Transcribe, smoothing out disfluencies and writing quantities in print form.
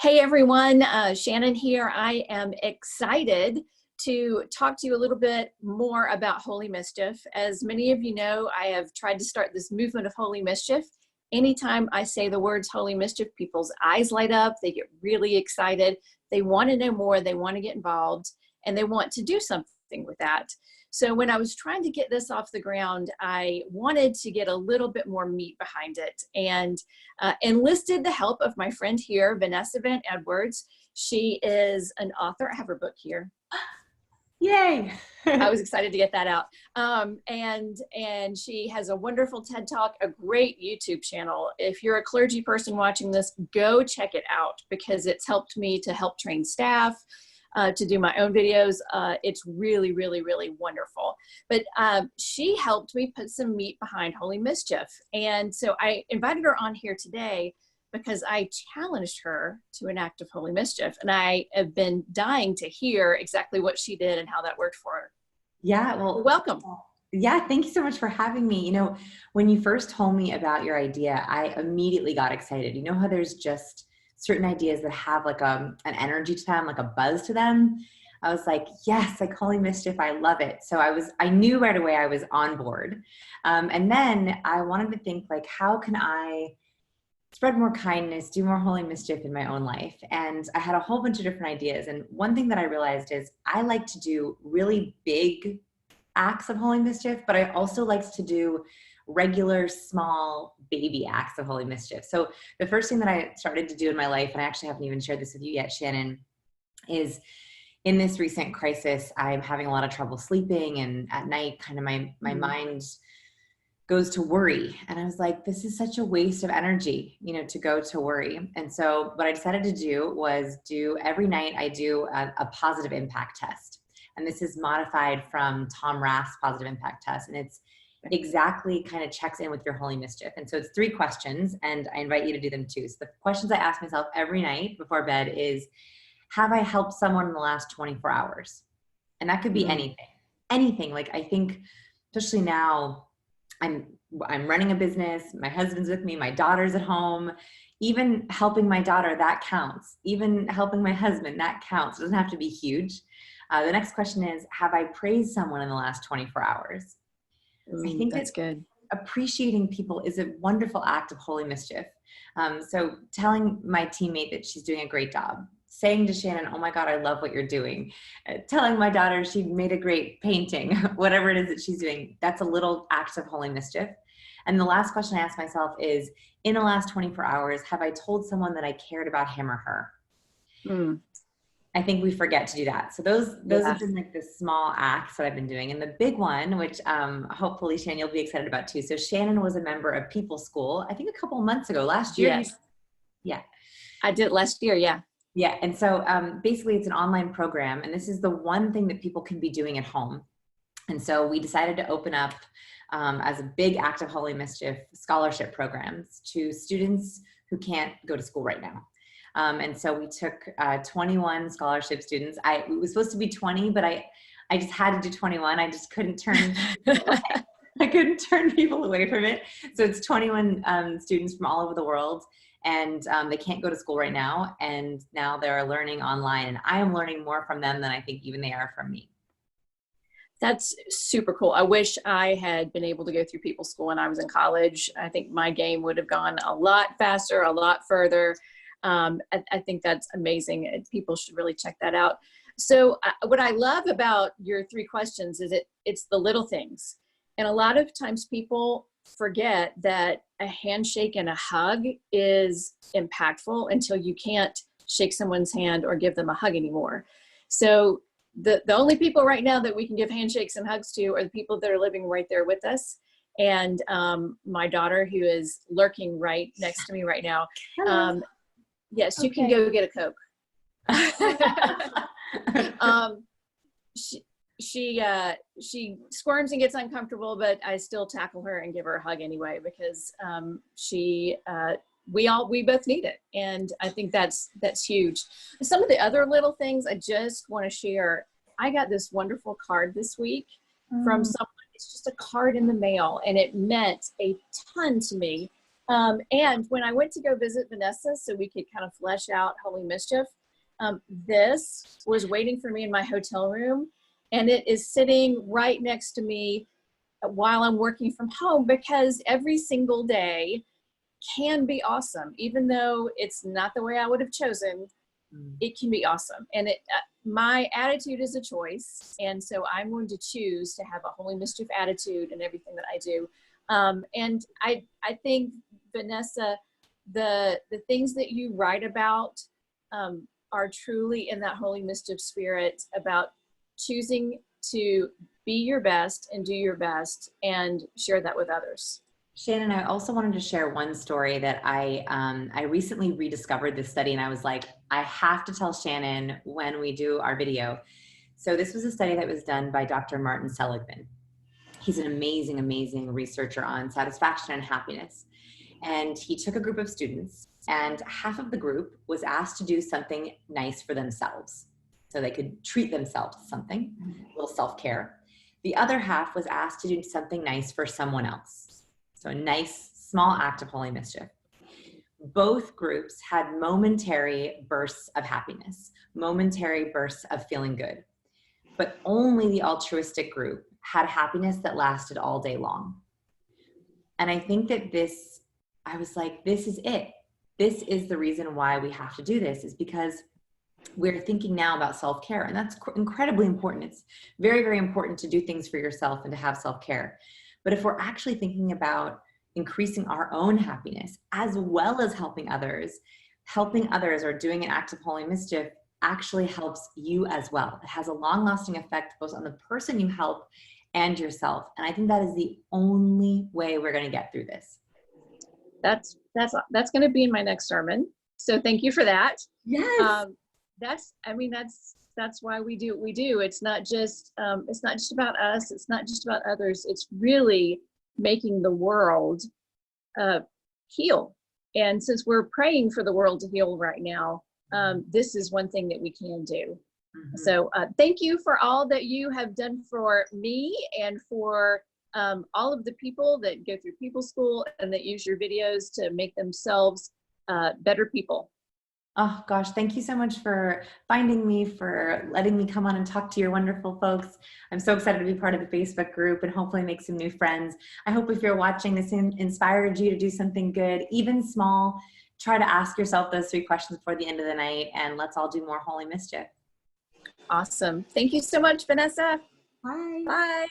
Hey everyone, Shannon here. I am excited to talk to you a little bit more about Holy Mischief. As many of you know, I have tried to start this movement of Holy Mischief. Anytime I say the words Holy Mischief, people's eyes light up, they get really excited. They want to know more, they want to get involved, and they want to do something with that. So when I was trying to get this off the ground, I wanted to get a little bit more meat behind it and enlisted the help of my friend here, Vanessa Van Edwards. She is an author. I have her book here. Yay! I was excited to get that out. And she has a wonderful TED Talk, a great YouTube channel. If you're a clergy person watching this, go check it out because it's helped me to help train staff, to do my own videos. It's really, really, really wonderful. But she helped me put some meat behind Holy Mischief. And so I invited her on here today because I challenged her to an act of Holy Mischief. And I have been dying to hear exactly what she did and how that worked for her. Yeah, well, Welcome. Yeah, thank you so much for having me. When you first told me about your idea, I immediately got excited. You know how there's just certain ideas that have like an energy to them, like a buzz to them. I was like, yes, like Holy Mischief, I love it. So I knew right away I was on board. And then I wanted to think like, how can I spread more kindness, do more Holy Mischief in my own life? And I had a whole bunch of different ideas. And one thing that I realized is I like to do really big acts of Holy Mischief, but I also like to do regular, small, baby acts of Holy Mischief. So the first thing that I started to do in my life, and I actually haven't even shared this with you yet, Shannon, is in this recent crisis, I'm having a lot of trouble sleeping, and at night, kind of my mind goes to worry. And I was like, this is such a waste of energy, to go to worry. And so what I decided to do was every night I do a positive impact test. And this is modified from Tom Rath's positive impact test. And it's exactly kind of checks in with your Holy Mischief. And so it's 3 questions, and I invite you to do them too. So the questions I ask myself every night before bed is, have I helped someone in the last 24 hours? And that could be anything. Like, I think, especially now, I'm running a business, my husband's with me, my daughter's at home. Even helping my daughter, that counts. Even helping my husband, that counts. It doesn't have to be huge. The next question is, have I praised someone in the last 24 hours? I think that's good. Appreciating people is a wonderful act of Holy Mischief. So telling my teammate that she's doing a great job, saying to Shannon, oh my God, I love what you're doing. Telling my daughter she made a great painting, whatever it is that she's doing, that's a little act of Holy Mischief. And the last question I ask myself is, in the last 24 hours, have I told someone that I cared about him or her? I think we forget to do that. So those have been like the small acts that I've been doing. And the big one, which hopefully, Shannon, you'll be excited about too. So Shannon was a member of People School, I think a couple of months ago, last year. Yes. Yeah. I did last year, yeah. Yeah. And so basically it's an online program. And this is the one thing that people can be doing at home. And so we decided to open up as a big act of Holy Mischief scholarship programs to students who can't go to school right now. And so we took 21 scholarship students. It was supposed to be 20, but I just had to do 21. I just couldn't turn I couldn't turn people away from it. So it's 21 students from all over the world, and they can't go to school right now. And now they're learning online, and I am learning more from them than I think even they are from me. That's super cool. I wish I had been able to go through People School when I was in college. I think my game would have gone a lot faster, a lot further. I think that's amazing. People should really check that out. So what I love about your 3 questions is it's the little things. And a lot of times people forget that a handshake and a hug is impactful until you can't shake someone's hand or give them a hug anymore. So the only people right now that we can give handshakes and hugs to are the people that are living right there with us. And my daughter, who is lurking right next to me right now, yes, you can go get a Coke. She squirms and gets uncomfortable, but I still tackle her and give her a hug anyway, because we both need it. And I think that's huge. Some of the other little things I just want to share. I got this wonderful card this week from someone. It's just a card in the mail, and it meant a ton to me. And when I went to go visit Vanessa so we could kind of flesh out Holy Mischief, this was waiting for me in my hotel room, and it is sitting right next to me while I'm working from home, because every single day can be awesome. Even though it's not the way I would have chosen, it can be awesome. And my attitude is a choice. And so I'm going to choose to have a Holy Mischief attitude in everything that I do. And I think, Vanessa, the things that you write about are truly in that Holy Mischief spirit, about choosing to be your best and do your best and share that with others. Shannon, I also wanted to share one story that I recently rediscovered this study, and I was like, I have to tell Shannon when we do our video. So this was a study that was done by Dr. Martin Seligman. He's an amazing, amazing researcher on satisfaction and happiness. And he took a group of students, and half of the group was asked to do something nice for themselves, so they could treat themselves to something, a little self-care. The other half was asked to do something nice for someone else. So a nice, small act of Holy Mischief. Both groups had momentary bursts of happiness, momentary bursts of feeling good. But only the altruistic group had happiness that lasted all day long. And I think that I was like, this is it. This is the reason why we have to do this, is because we're thinking now about self-care, and that's incredibly important. It's very, very important to do things for yourself and to have self-care. But if we're actually thinking about increasing our own happiness as well as helping others or doing an act of Holy Mischief actually helps you as well. It has a long-lasting effect both on the person you help and yourself. And I think that is the only way we're going to get through this. That's going to be in my next sermon. So thank you for that. Yes. That's why we do what we do. It's not just about us. It's not just about others. It's really making the world heal. And since we're praying for the world to heal right now, this is one thing that we can do. Mm-hmm. So thank you for all that you have done for me and for all of the people that go through People School and that use your videos to make themselves better people. Oh gosh, thank you so much for finding me, for letting me come on and talk to your wonderful folks. I'm so excited to be part of the Facebook group and hopefully make some new friends. I hope if you're watching this inspired you to do something good, even small. Try to ask yourself those 3 questions before the end of the night, and let's all do more Holy Mischief. Awesome. Thank you so much, Vanessa. Bye. Bye.